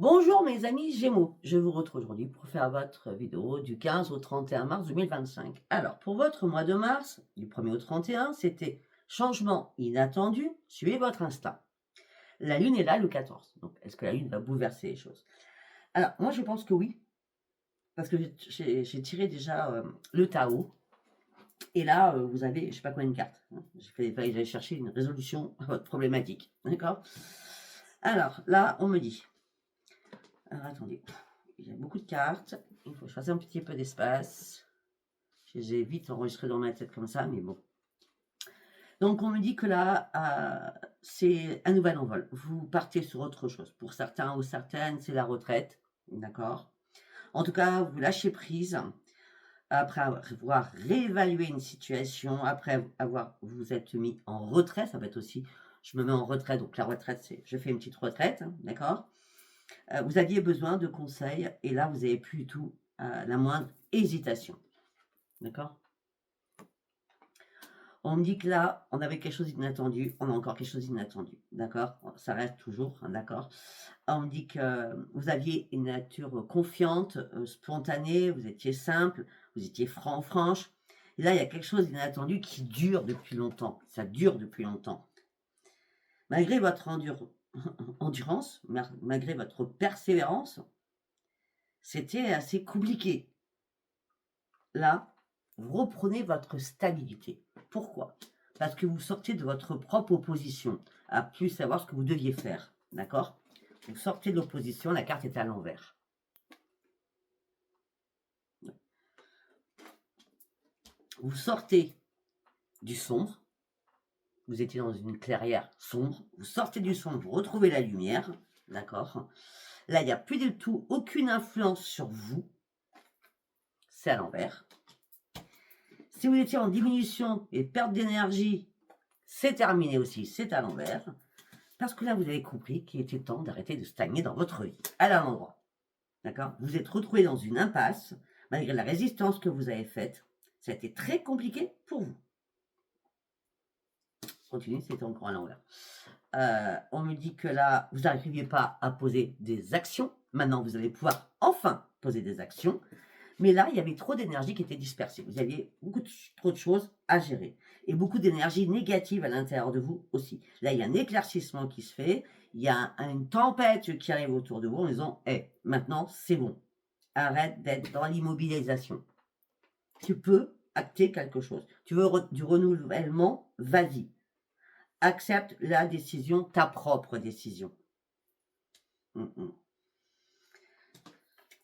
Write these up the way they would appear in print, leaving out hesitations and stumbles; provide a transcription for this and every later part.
Bonjour mes amis Gémeaux, je vous retrouve aujourd'hui pour faire votre vidéo du 15 au 31 mars 2025. Alors, pour votre mois de mars, du 1er au 31, c'était changement inattendu, suivez votre instinct. La Lune est là le 14, donc est-ce que la Lune va bouleverser les choses? Alors, moi je pense que oui, parce que j'ai tiré déjà le Tao, et là vous avez, je ne sais pas combien de cartes, hein. Il fallait aller chercher une résolution à votre problématique, d'accord? Alors, là, on me dit... Alors attendez, il y a beaucoup de cartes, il faut que je fasse un petit peu d'espace. J'ai vite enregistré dans ma tête comme ça, mais bon. Donc on me dit que là, c'est un nouvel envol. Vous partez sur autre chose. Pour certains ou certaines, c'est la retraite, d'accord? En tout cas, vous lâchez prise après avoir réévalué une situation, après avoir vous êtes mis en retrait. Ça va être aussi, je me mets en retrait, donc la retraite, c'est je fais une petite retraite, hein, d'accord? Vous aviez besoin de conseils et là, vous n'avez plus du tout la moindre hésitation. D'accord? On me dit que là, on avait quelque chose d'inattendu, on a encore quelque chose d'inattendu. D'accord? Ça reste toujours, hein, d'accord? On me dit que vous aviez une nature confiante, spontanée, vous étiez simple, vous étiez franc, franche. Et là, il y a quelque chose d'inattendu qui dure depuis longtemps. Ça dure depuis longtemps. Malgré votre endurance, malgré votre persévérance, c'était assez compliqué. Là, vous reprenez votre stabilité. Pourquoi? Parce que vous sortez de votre propre opposition, à plus savoir ce que vous deviez faire. D'accord? Vous sortez de l'opposition, la carte est à l'envers. Vous sortez du sombre, vous étiez dans une clairière sombre, vous sortez du sombre, vous retrouvez la lumière. D'accord? Là, il n'y a plus du tout aucune influence sur vous. C'est à l'envers. Si vous étiez en diminution et perte d'énergie, c'est terminé aussi, c'est à l'envers. Parce que là, vous avez compris qu'il était temps d'arrêter de stagner dans votre vie, à l'endroit. D'accord? Vous êtes retrouvé dans une impasse, malgré la résistance que vous avez faite. Ça a été très compliqué pour vous. Continue, c'était encore à l'envers. On me dit que là, vous n'arriviez pas à poser des actions. Maintenant, vous allez pouvoir enfin poser des actions. Mais là, il y avait trop d'énergie qui était dispersée. Vous aviez trop de choses à gérer. Et beaucoup d'énergie négative à l'intérieur de vous aussi. Là, il y a un éclaircissement qui se fait. Il y a une tempête qui arrive autour de vous en disant hey, maintenant, c'est bon. Arrête d'être dans l'immobilisation. Tu peux acter quelque chose. Tu veux du renouvellement, vas-y. Accepte la décision, ta propre décision.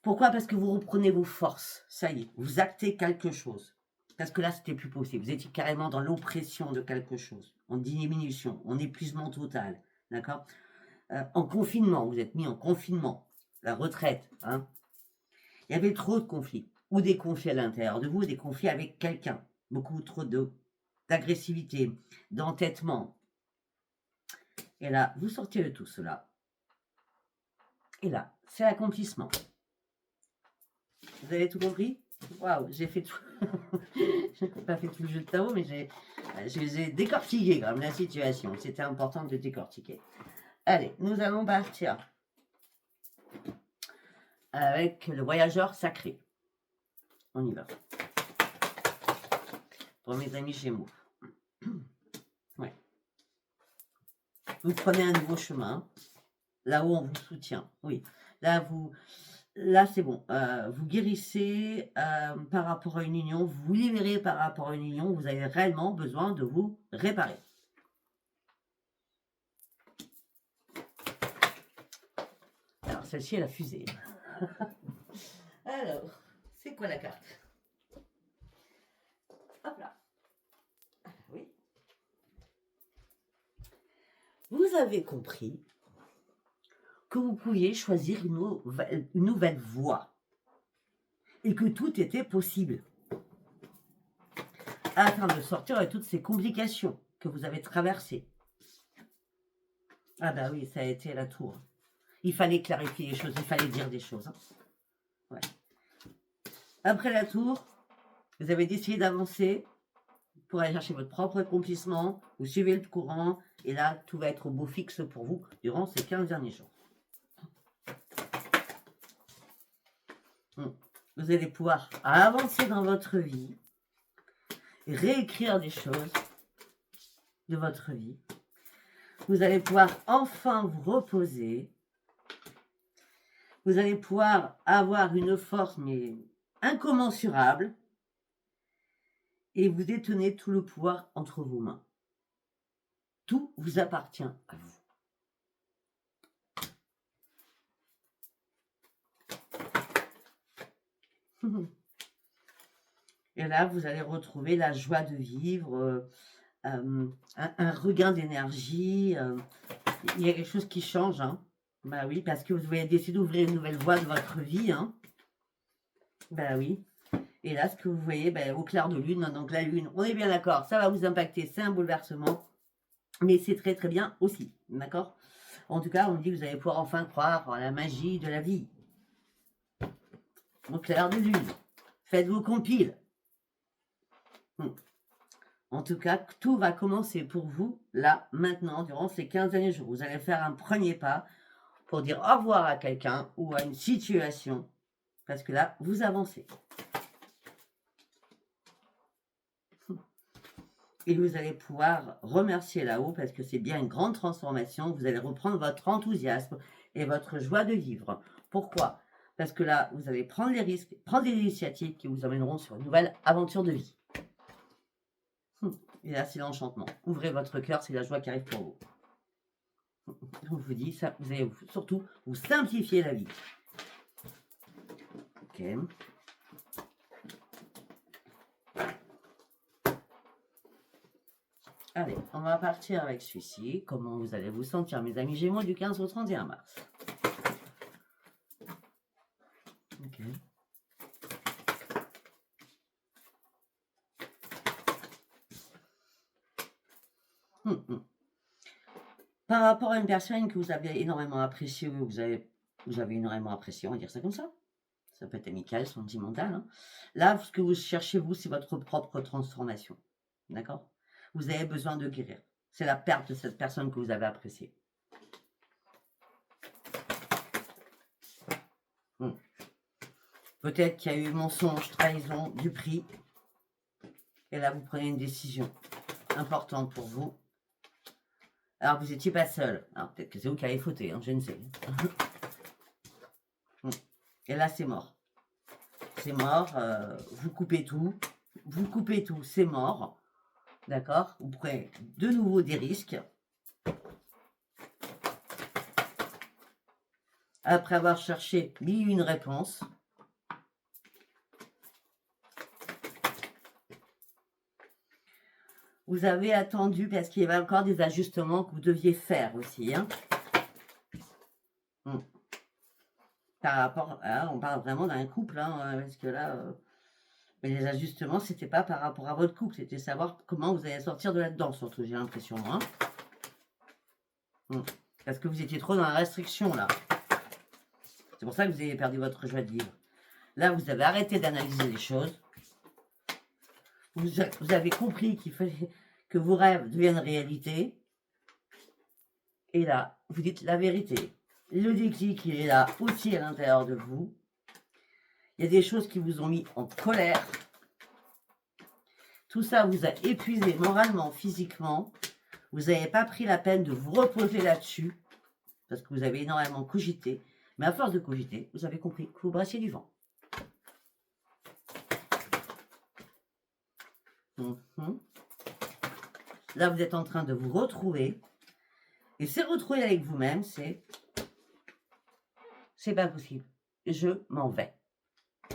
Pourquoi? Parce que vous reprenez vos forces. Ça y est, vous actez quelque chose. Parce que là, c'était plus possible. Vous étiez carrément dans l'oppression de quelque chose, en diminution, en épuisement total. D'accord? En confinement, vous êtes mis en confinement. La retraite. Hein? Il y avait trop de conflits. Ou des conflits à l'intérieur de vous, ou des conflits avec quelqu'un. Beaucoup trop d'agressivité, d'entêtement. Et là, vous sortez de tout cela. Et là, c'est l'accomplissement. Vous avez tout compris? Waouh, j'ai fait tout. Je n'ai pas fait tout le jeu de tarot, mais j'ai décortiqué quand même la situation. C'était important de décortiquer. Allez, nous allons partir avec le voyageur sacré. On y va. Pour mes amis Gémeaux. Ouais. Vous prenez un nouveau chemin. Là-haut, on vous soutient. Oui. Là, c'est bon. Vous guérissez par rapport à une union. Vous vous libérez par rapport à une union. Vous avez réellement besoin de vous réparer. Alors, celle-ci, elle a fusé. Alors, c'est quoi la carte? Hop là. Oui. Vous avez compris que vous pouviez choisir une nouvelle voie et que tout était possible afin de sortir de toutes ces complications que vous avez traversées. Ah bah oui, ça a été la tour. Il fallait clarifier les choses, il fallait dire des choses. Hein. Ouais. Après la tour, vous avez décidé d'avancer pour aller chercher votre propre accomplissement, vous suivez le courant, et là, tout va être au beau fixe pour vous durant ces 15 derniers jours. Mm. Vous allez pouvoir avancer dans votre vie, réécrire des choses de votre vie. Vous allez pouvoir enfin vous reposer. Vous allez pouvoir avoir une force, mais incommensurable. Et vous détenez tout le pouvoir entre vos mains. Tout vous appartient à vous. Et là, vous allez retrouver la joie de vivre, un regain d'énergie. Il y a quelque chose qui change. Hein. Bah oui, parce que vous avez décidé d'ouvrir une nouvelle voie de votre vie. Hein. Bah oui. Et là, ce que vous voyez, au clair de lune, donc la lune, on est bien d'accord, ça va vous impacter, c'est un bouleversement. Mais c'est très très bien aussi, d'accord? En tout cas, on dit que vous allez pouvoir enfin croire à la magie de la vie. Au clair de lune. Faites vos compiles. En tout cas, tout va commencer pour vous, là, maintenant, durant ces 15 derniers jours. Vous allez faire un premier pas pour dire au revoir à quelqu'un ou à une situation. Parce que là, vous avancez. Et vous allez pouvoir remercier là-haut parce que c'est bien une grande transformation. Vous allez reprendre votre enthousiasme et votre joie de vivre. Pourquoi? Parce que là, vous allez prendre les risques, prendre des initiatives qui vous emmèneront sur une nouvelle aventure de vie. Et là, c'est l'enchantement. Ouvrez votre cœur, c'est la joie qui arrive pour vous. On vous dit, ça, vous allez surtout vous simplifier la vie. Ok. Allez, on va partir avec celui-ci. Comment vous allez vous sentir, mes amis Gémeaux, du 15 au 31 mars. Ok. Par rapport à une personne que vous avez énormément appréciée, vous avez énormément apprécié, on va dire ça comme ça. Ça peut être amical, sentimental. Hein. Là, ce que vous cherchez, vous, c'est votre propre transformation. D'accord? Vous avez besoin de guérir. C'est la perte de cette personne que vous avez appréciée. Peut-être qu'il y a eu mensonge, trahison, du prix. Et là, vous prenez une décision importante pour vous. Alors, vous n'étiez pas seul. Alors, peut-être que c'est vous qui avez fauté, hein, je ne sais. Et là, c'est mort. C'est mort. Vous coupez tout. Vous coupez tout, c'est mort. D'accord? Vous prenez de nouveau des risques. Après avoir cherché 1001 réponses. Vous avez attendu parce qu'il y avait encore des ajustements que vous deviez faire aussi. Hein. Par rapport à, on parle vraiment d'un couple, hein, parce que là, mais les ajustements, c'était pas par rapport à votre couple, c'était savoir comment vous allez sortir de là-dedans, surtout, j'ai l'impression. Hein. Parce que vous étiez trop dans la restriction, là. C'est pour ça que vous avez perdu votre joie de vivre. Là, vous avez arrêté d'analyser les choses. Vous avez compris qu'il fallait que vos rêves deviennent réalité. Et là, vous dites la vérité. Le déclic, il est là aussi à l'intérieur de vous. Il y a des choses qui vous ont mis en colère. Tout ça vous a épuisé moralement, physiquement. Vous n'avez pas pris la peine de vous reposer là-dessus. Parce que vous avez énormément cogité. Mais à force de cogiter, vous avez compris que vous brassiez du vent. Là, vous êtes en train de vous retrouver. Et c'est retrouver avec vous-même, c'est pas possible. Je m'en vais.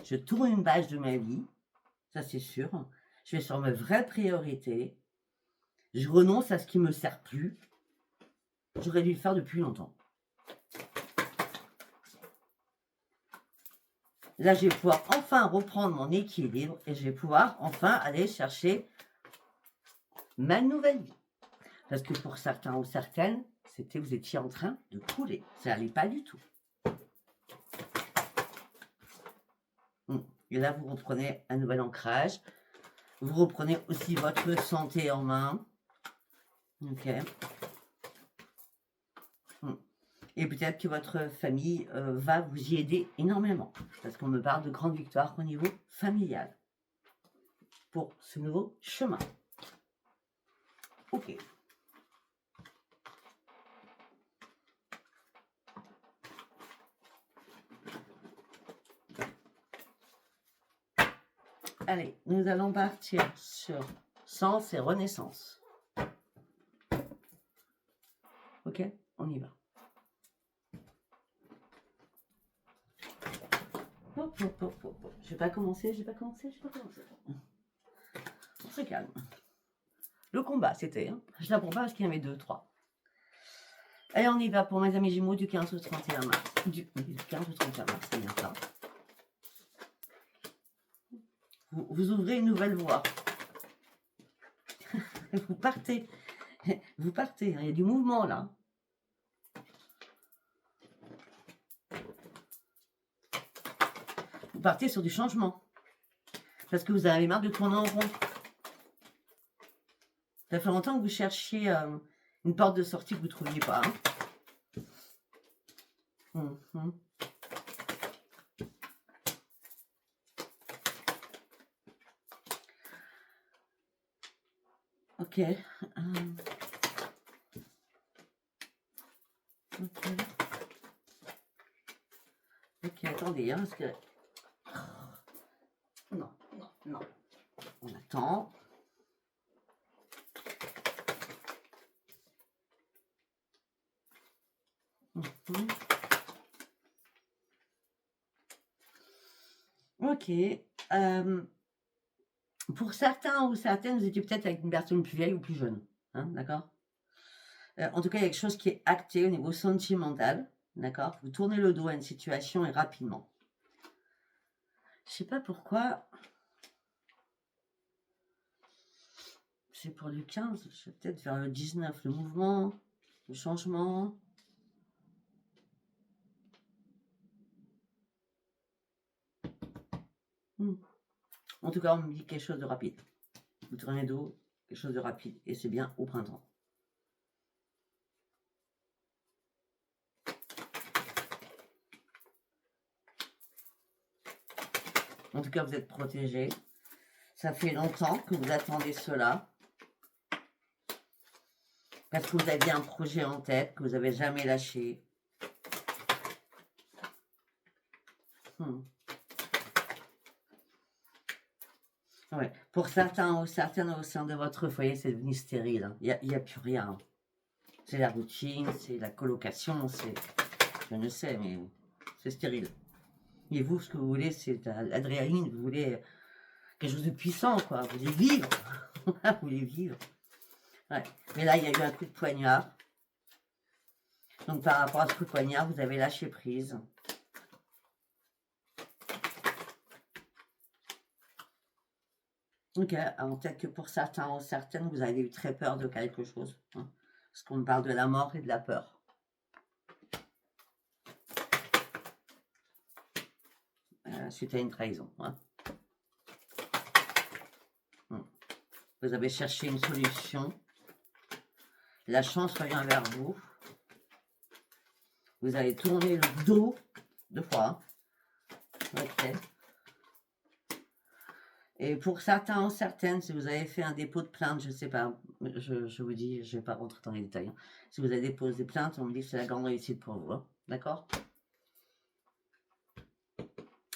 Je tourne une page de ma vie. Ça, c'est sûr. Je vais sur mes vraies priorités. Je renonce à ce qui ne me sert plus. J'aurais dû le faire depuis longtemps. Là, je vais pouvoir enfin reprendre mon équilibre et je vais pouvoir enfin aller chercher ma nouvelle vie. Parce que pour certains ou certaines, c'était vous étiez en train de couler. Ça n'allait pas du tout. Et là, vous reprenez un nouvel ancrage. Vous reprenez aussi votre santé en main. Ok. Et peut-être que votre famille va vous y aider énormément. Parce qu'on me parle de grandes victoires au niveau familial. Pour ce nouveau chemin. Ok. Allez, nous allons partir sur sens et renaissance. Ok, on y va. Hop, hop, hop, hop, hop. J'ai pas commencé. On se calme. Le combat, c'était. Hein. Je l'apprends pas parce qu'il y en avait 2, 3. Allez, on y va pour mes amis Gémeaux du 15 au 31 mars. Du 15 au 31 mars, c'est bien ça. Vous ouvrez une nouvelle voie. Vous partez. Vous partez. Il y a du mouvement là. Vous partez sur du changement. Parce que vous avez marre de tourner en rond. Ça fait longtemps que vous cherchiez une porte de sortie que vous ne trouviez pas. Hein. Ok. Ok, attendez, hein, parce que... Non. On attend. Ok. Pour certains ou certaines, vous étiez peut-être avec une personne plus vieille ou plus jeune. Hein, d'accord. En tout cas, il y a quelque chose qui est acté au niveau sentimental. D'accord. Vous tournez le dos à une situation et rapidement. Je sais pas pourquoi. C'est pour le 15, je vais peut-être vers le 19, le mouvement, le changement. En tout cas, on me dit quelque chose de rapide. Vous tournez le dos, quelque chose de rapide. Et c'est bien au printemps. En tout cas, vous êtes protégé. Ça fait longtemps que vous attendez cela. Parce que vous aviez un projet en tête que vous n'avez jamais lâché. Ouais. Pour certains ou certaines au sein de votre foyer, c'est devenu stérile. Hein. Il n'y a plus rien. C'est la routine, c'est la colocation, c'est... Je ne sais, mais c'est stérile. Et vous, ce que vous voulez, c'est l'adrénaline. Vous voulez quelque chose de puissant, quoi. Vous voulez vivre. Vous voulez vivre. Ouais. Mais là, il y a eu un coup de poignard. Donc, par rapport à ce coup de poignard, vous avez lâché prise. Ok, alors peut-être que pour certains ou certaines, vous avez eu très peur de quelque chose. Hein, parce qu'on parle de la mort et de la peur. Suite à une trahison. Hein. Vous avez cherché une solution. La chance revient vers vous. Vous avez tourné le dos 2 fois. Ok. Et pour certains ou certaines, si vous avez fait un dépôt de plainte, je ne sais pas, je vous dis, je ne vais pas rentrer dans les détails. Hein. Si vous avez déposé plainte, on me dit que c'est la grande réussite pour vous. Hein. D'accord?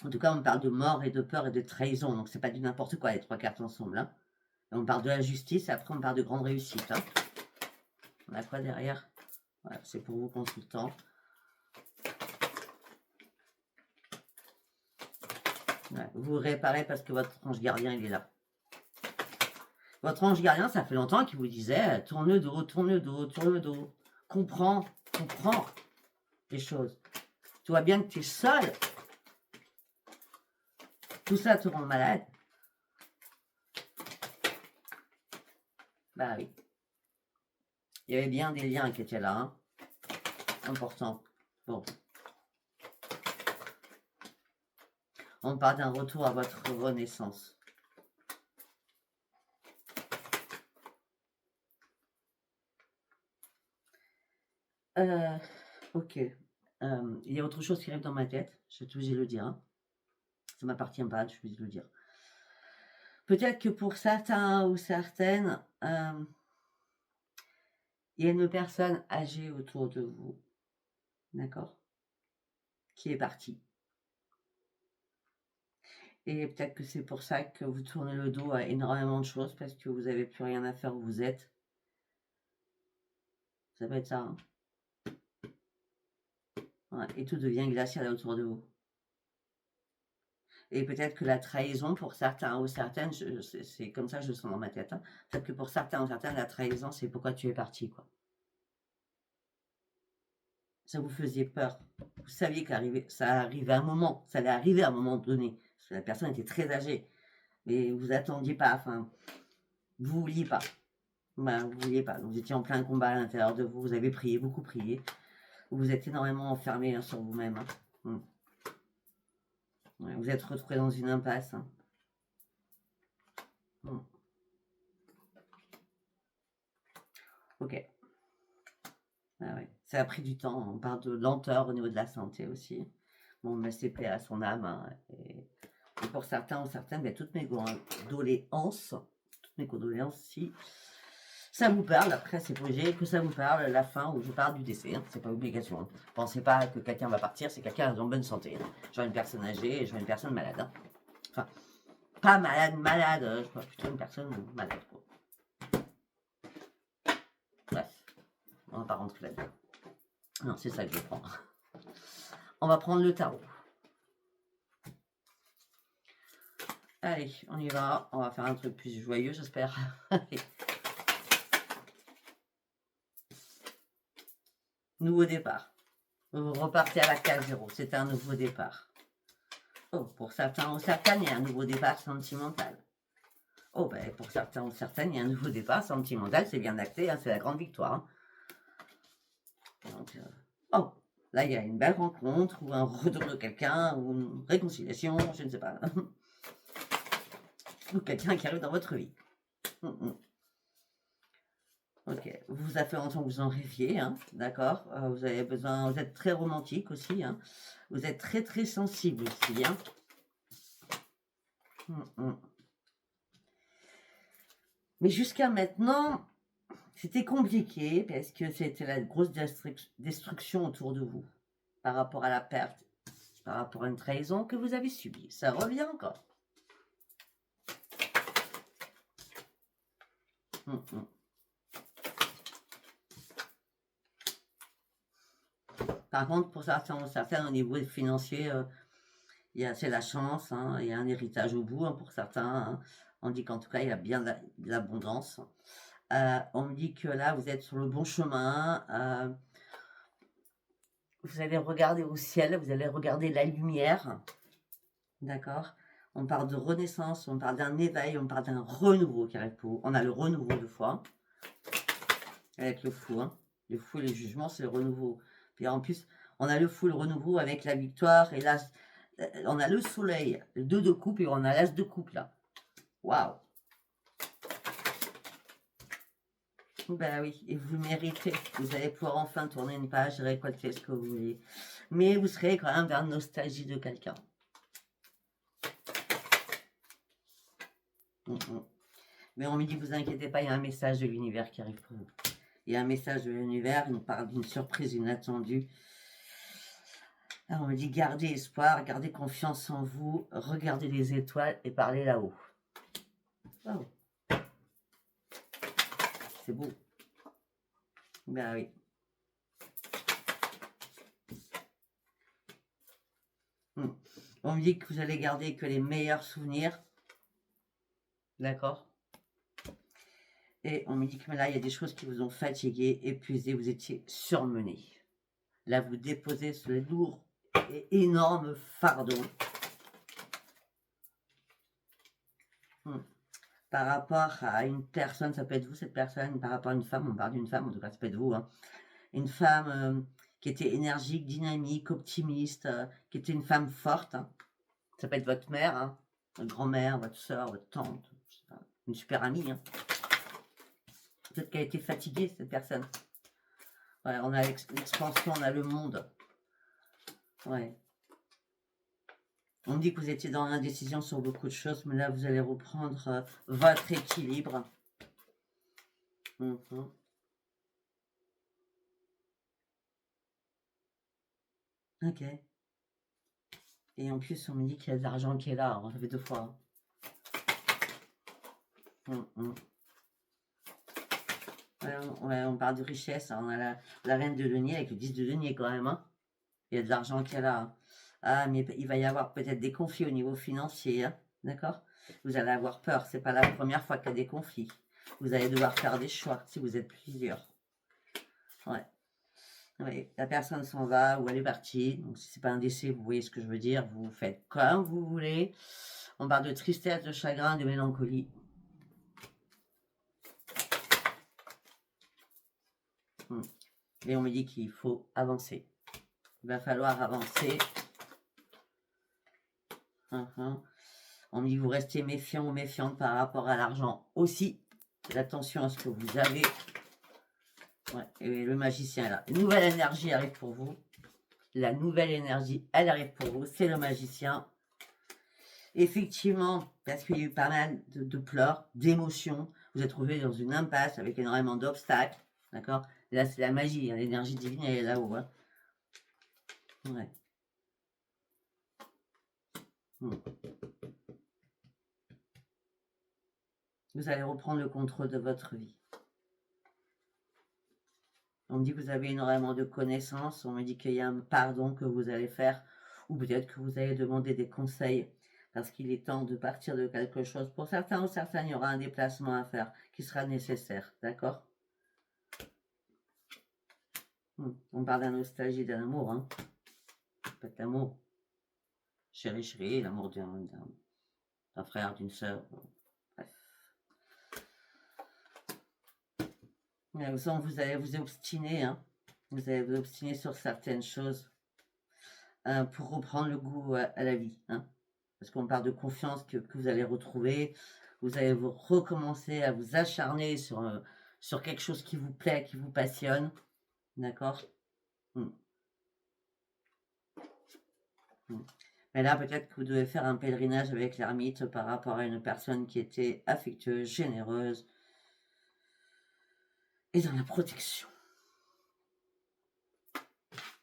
En tout cas, on parle de mort et de peur et de trahison. Donc, c'est pas du n'importe quoi, les 3 cartes ensemble. Hein. Et on parle de la justice, et après, on parle de grande réussite. Hein. On a quoi derrière? Voilà, c'est pour vous, consultants. Ouais, vous réparez parce que votre ange gardien, il est là. Votre ange gardien, ça fait longtemps qu'il vous disait tourne le dos, tourne le dos, tourne le dos. Comprends les choses. Tu vois bien que tu es seul. Tout ça te rend malade. Bah oui. Il y avait bien des liens qui étaient là. Hein. Important. Bon. On parle d'un retour à votre renaissance. Ok. Il y a autre chose qui arrive dans ma tête, je suis obligée de le dire, hein. Ça m'appartient pas, je suis obligée de le dire. Peut-être que pour certains ou certaines, il y a une personne âgée autour de vous, d'accord, qui est partie. Et peut-être que c'est pour ça que vous tournez le dos à énormément de choses parce que vous n'avez plus rien à faire où vous êtes. Ça peut être ça, hein. Ouais, et tout devient glacial autour de vous. Et peut-être que la trahison, pour certains ou certaines, c'est comme ça que je le sens dans ma tête, hein. Peut-être que pour certains ou certaines, la trahison, c'est pourquoi tu es parti, quoi. Ça vous faisait peur. Vous saviez que ça arrivait à un moment, ça allait arriver à un moment donné. Parce que la personne était très âgée. Mais vous attendiez pas, enfin, vous vouliez pas. Ben, vous vouliez pas. Donc, vous étiez en plein combat à l'intérieur de vous. Vous avez prié, beaucoup prié. Vous êtes énormément enfermé, hein, sur vous-même, hein. Ouais, vous êtes retrouvé dans une impasse, hein. Ok. Ah ouais. Ça a pris du temps. On parle de lenteur au niveau de la santé aussi. Bon, mais c'est paix à son âme, hein. Et pour certains ou certaines, ben, toutes mes condoléances, si ça vous parle. Après, c'est obligé que ça vous parle, la fin où je parle du décès, hein. C'est pas obligation, hein. Pensez pas que quelqu'un va partir, c'est quelqu'un en bonne santé, hein. Genre une personne âgée et genre une personne malade, hein. Enfin, pas malade, malade, je crois plutôt une personne malade, quoi. Bref, on va pas rentrer là-dedans. Non, c'est ça que je vais prendre. On va prendre le tarot. Allez, on y va. On va faire un truc plus joyeux, j'espère. Allez. Nouveau départ. Vous repartez à la case 0. C'est un nouveau départ. Oh, pour certains ou certaines, il y a un nouveau départ sentimental. Oh, ben, pour certains ou certaines, il y a un nouveau départ sentimental. C'est bien acté, hein, c'est la grande victoire, hein. Donc, oh, là, il y a une belle rencontre ou un retour de quelqu'un ou une réconciliation, je ne sais pas. Ou quelqu'un qui arrive dans votre vie. Ok, vous avez fait longtemps que vous en rêviez, hein, d'accord. Vous avez besoin, vous êtes très romantique aussi, hein. Vous êtes très très sensible aussi, hein. Mais jusqu'à maintenant, c'était compliqué parce que c'était la grosse destruction autour de vous par rapport à la perte, par rapport à une trahison que vous avez subie. Ça revient encore. Par contre, pour certains ou certaines, au niveau financier, c'est la chance, hein, il y a un héritage au bout, hein, pour certains, hein. On dit qu'en tout cas, il y a bien de l'abondance. On me dit que là, vous êtes sur le bon chemin. Vous allez regarder au ciel, vous allez regarder la lumière. D'accord. On parle de renaissance, on parle d'un éveil, on parle d'un renouveau qui arrive pour vous. On a le renouveau de foi avec le fou, hein. Le fou et le jugement, c'est le renouveau. Puis en plus, on a le fou, le renouveau avec la victoire. Et là, on a le soleil, le 2 de coupe et on a l'as de coupe là. Waouh! Ben oui, et vous méritez. Vous allez pouvoir enfin tourner une page et récolter ce que vous voulez. Mais vous serez quand même vers la nostalgie de quelqu'un. Mais on me dit, vous inquiétez pas, il y a un message de l'univers qui arrive pour vous. Il y a un message de l'univers, il nous parle d'une surprise inattendue. Alors on me dit, gardez espoir, gardez confiance en vous, regardez les étoiles et parlez là-haut. Oh. C'est beau. Ben oui. On me dit que vous allez garder que les meilleurs souvenirs. D'accord. Et on me dit que là, il y a des choses qui vous ont fatigué, épuisé, vous étiez surmené. Là, vous déposez ce lourd et énorme fardeau. Par rapport à une personne, ça peut être vous, cette personne, par rapport à une femme, on parle d'une femme, en tout cas, ça peut être vous, hein. Une femme qui était énergique, dynamique, optimiste, qui était une femme forte, hein. Ça peut être votre mère, hein, votre grand-mère, votre soeur, votre tante, je sais pas, une super amie, hein. Peut-être qu'elle a été fatiguée, cette personne. Ouais, on a l'expansion, on a le monde. Ouais. On me dit que vous étiez dans l'indécision sur beaucoup de choses, mais là, vous allez reprendre votre équilibre. Ok. Et en plus, on me dit qu'il y a de l'argent qui est là. Ça fait 2 fois. Ouais, on parle de richesse. On a la reine de denier avec le 10 de denier quand même. Hein. Il y a de l'argent qui est là. Hein. Ah, mais il va y avoir peut-être des conflits au niveau financier. Hein. D'accord? Vous allez avoir peur. C'est pas la première fois qu'il y a des conflits. Vous allez devoir faire des choix si vous êtes plusieurs. Ouais. Oui, la personne s'en va ou elle est partie. Donc, si c'est pas un décès, vous voyez ce que je veux dire. Vous faites comme vous voulez. On parle de tristesse, de chagrin, de mélancolie. Et on me dit qu'il faut avancer. Il va falloir avancer. On me dit que vous restez méfiant ou méfiante par rapport à l'argent aussi. Faites attention à ce que vous avez. Ouais, et le magicien est là. Une nouvelle énergie arrive pour vous. La nouvelle énergie, elle arrive pour vous. C'est le magicien. Effectivement, parce qu'il y a eu pas mal de pleurs, d'émotions. Vous êtes trouvé dans une impasse avec énormément d'obstacles. D'accord? Là, c'est la magie. Hein, l'énergie divine, elle est là-haut. Hein. Ouais. Vous allez reprendre le contrôle de votre vie. On me dit que vous avez énormément de connaissances. On me dit qu'il y a un pardon que vous allez faire. Ou peut-être que vous allez demander des conseils. Parce qu'il est temps de partir de quelque chose. Pour certains ou certaines, il y aura un déplacement à faire qui sera nécessaire. D'accord? On parle d'un nostalgie, d'un amour. Hein. Peut-être l'amour. Chérie, chérie, l'amour d'un frère, d'une soeur. Bref. Mais vous allez vous obstiner. Hein. Vous allez vous obstiner sur certaines choses pour reprendre le goût à la vie. Hein. Parce qu'on parle de confiance que vous allez retrouver. Vous allez vous recommencer à vous acharner sur quelque chose qui vous plaît, qui vous passionne. D'accord? Mais là, peut-être que vous devez faire un pèlerinage avec l'ermite par rapport à une personne qui était affectueuse, généreuse et dans la protection.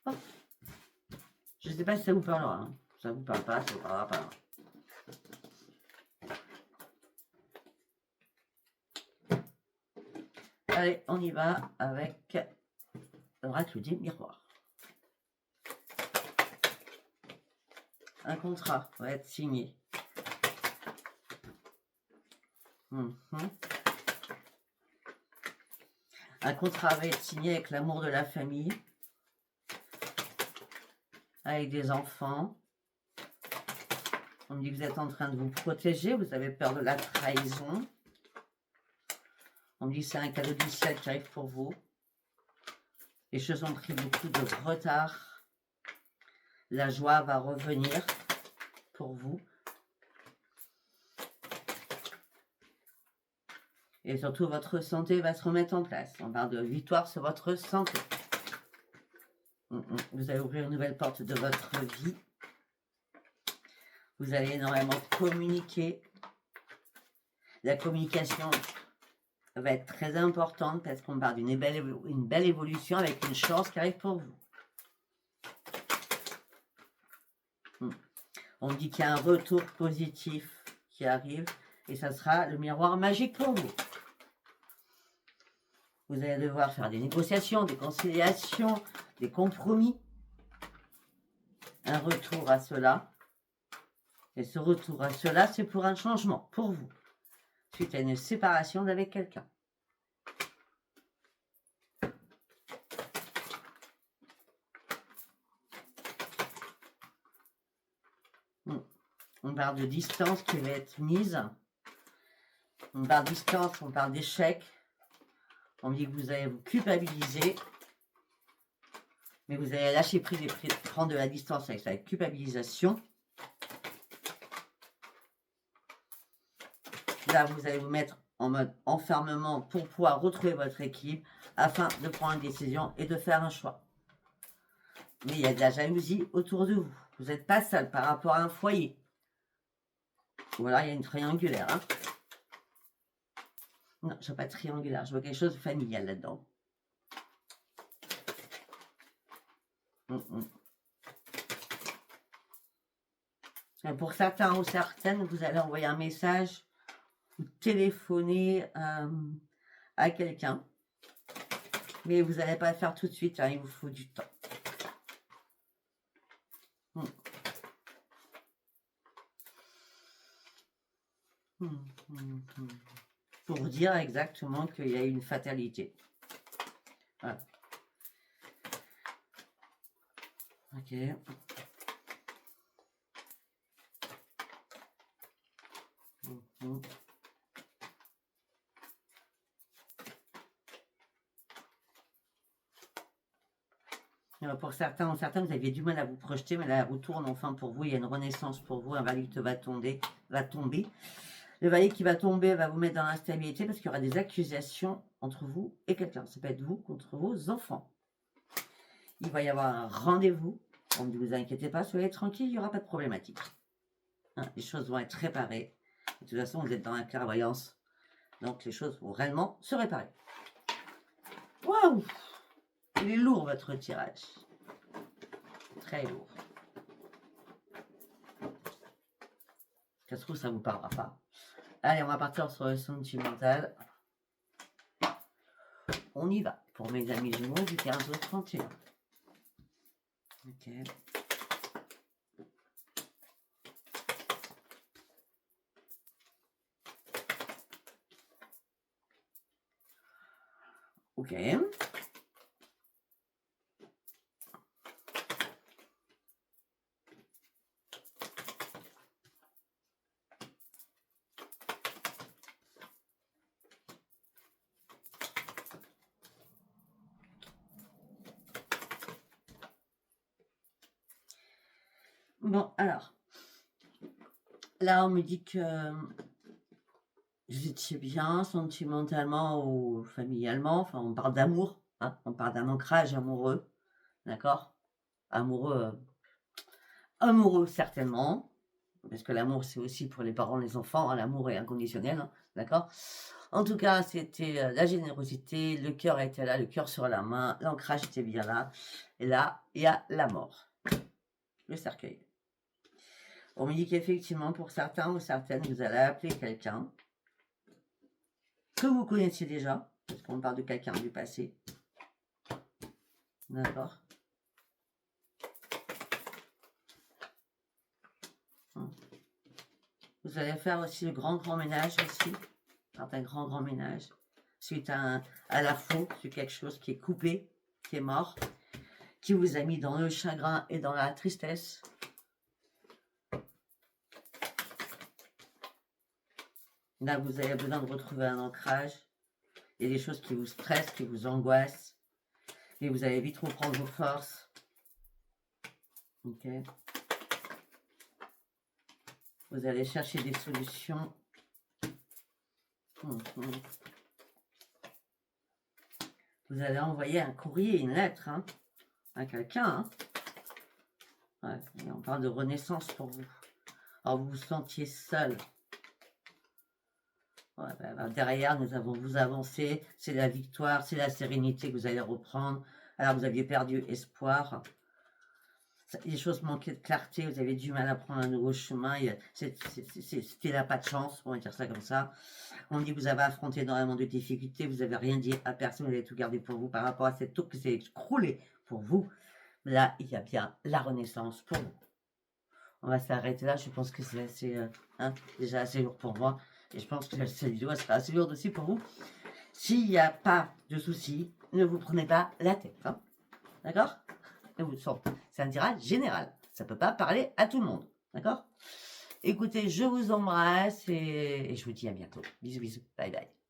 Oh. Je ne sais pas si ça vous parlera. Hein. Ça ne vous parle pas, ça ne vous parlera pas. Allez, on y va avec l'oracle des miroirs. Un contrat va être signé. Un contrat va être signé avec l'amour de la famille, avec des enfants. On me dit que vous êtes en train de vous protéger, vous avez peur de la trahison. On me dit que c'est un cadeau du ciel qui arrive pour vous. Les choses ont pris beaucoup de retard. La joie va revenir pour vous. Et surtout, votre santé va se remettre en place. On parle de victoire sur votre santé. Vous allez ouvrir une nouvelle porte de votre vie. Vous allez énormément communiquer. La communication va être très importante parce qu'on parle d'une belle évolution avec une chance qui arrive pour vous. On dit qu'il y a un retour positif qui arrive et ça sera le miroir magique pour vous. Vous allez devoir faire des négociations, des conciliations, des compromis. Un retour à cela. Et ce retour à cela, c'est pour un changement, pour vous. Suite à une séparation avec quelqu'un. On parle de distance qui va être mise. On parle de distance, on parle d'échec. On me dit que vous allez vous culpabiliser. Mais vous allez lâcher prise et prendre de la distance avec la culpabilisation. Là, vous allez vous mettre en mode enfermement pour pouvoir retrouver votre équilibre afin de prendre une décision et de faire un choix. Mais il y a de la jalousie autour de vous. Vous n'êtes pas seul par rapport à un foyer. Ou alors il y a une triangulaire. Hein. Non, je ne vois pas triangulaire. Je vois quelque chose de familial là-dedans. Pour certains ou certaines, vous allez envoyer un message ou téléphoner à quelqu'un. Mais vous n'allez pas le faire tout de suite. Hein, il vous faut du temps. Pour dire exactement qu'il y a une fatalité. Voilà. Ok. Pour certains ou certaines, vous aviez du mal à vous projeter, mais là, la roue tourne enfin pour vous. Il y a une renaissance pour vous. Un valet va tomber. Le valet qui va tomber va vous mettre dans l'instabilité parce qu'il y aura des accusations entre vous et quelqu'un. Ça peut être vous contre vos enfants. Il va y avoir un rendez-vous. Donc, ne vous inquiétez pas, soyez tranquille, il n'y aura pas de problématique. Hein, les choses vont être réparées. De toute façon, vous êtes dans la clairvoyance. Donc, les choses vont réellement se réparer. Waouh! Il est lourd, votre tirage. Très lourd. Ça se trouve, ça ne vous parlera pas. Allez, on va partir sur le sentimental. On y va. Pour mes amis Gémeaux, du 15 au 31. Ok. Ok. Bon, alors. Là, on me dit que vous étiez bien sentimentalement ou familialement. Enfin, on parle d'amour. Hein, on parle d'un ancrage amoureux. D'accord? Amoureux. Amoureux, certainement. Parce que l'amour, c'est aussi pour les parents, les enfants. Hein, l'amour est inconditionnel. Hein, d'accord? En tout cas, c'était la générosité. Le cœur était là, le cœur sur la main. L'ancrage était bien là. Et là, il y a la mort. Le cercueil. On me dit qu'effectivement, pour certains ou certaines, vous allez appeler quelqu'un que vous connaissiez déjà, parce qu'on parle de quelqu'un du passé. D'accord. Vous allez faire aussi le grand ménage aussi. Un grand ménage. Suite à la faute, c'est quelque chose qui est coupé, qui est mort, qui vous a mis dans le chagrin et dans la tristesse. Là, vous avez besoin de retrouver un ancrage. Il y a des choses qui vous stressent, qui vous angoissent. Et vous allez vite reprendre vos forces. Ok. Vous allez chercher des solutions. Vous allez envoyer un courrier, une lettre hein, à quelqu'un. Hein. Ouais, on parle de renaissance pour vous. Alors, vous vous sentiez seul. Ouais, derrière, nous avons vous avancé. C'est la victoire, c'est la sérénité que vous allez reprendre. Alors, vous aviez perdu espoir. Les choses manquaient de clarté, vous avez du mal à prendre un nouveau chemin, c'était là pas de chance, on va dire ça comme ça. On dit que vous avez affronté énormément de difficultés, vous n'avez rien dit à personne, vous avez tout gardé pour vous par rapport à cette tour qui s'est écroulée pour vous. Là, il y a bien la renaissance pour vous. On va s'arrêter là, je pense que c'est assez, déjà assez lourd pour moi, et je pense que cette vidéo sera assez lourde aussi pour vous. S'il n'y a pas de soucis, ne vous prenez pas la tête, hein. D'accord? C'est un tirage général. Ça ne peut pas parler à tout le monde. D'accord? Écoutez, je vous embrasse et je vous dis à bientôt. Bisous, bisous. Bye, bye.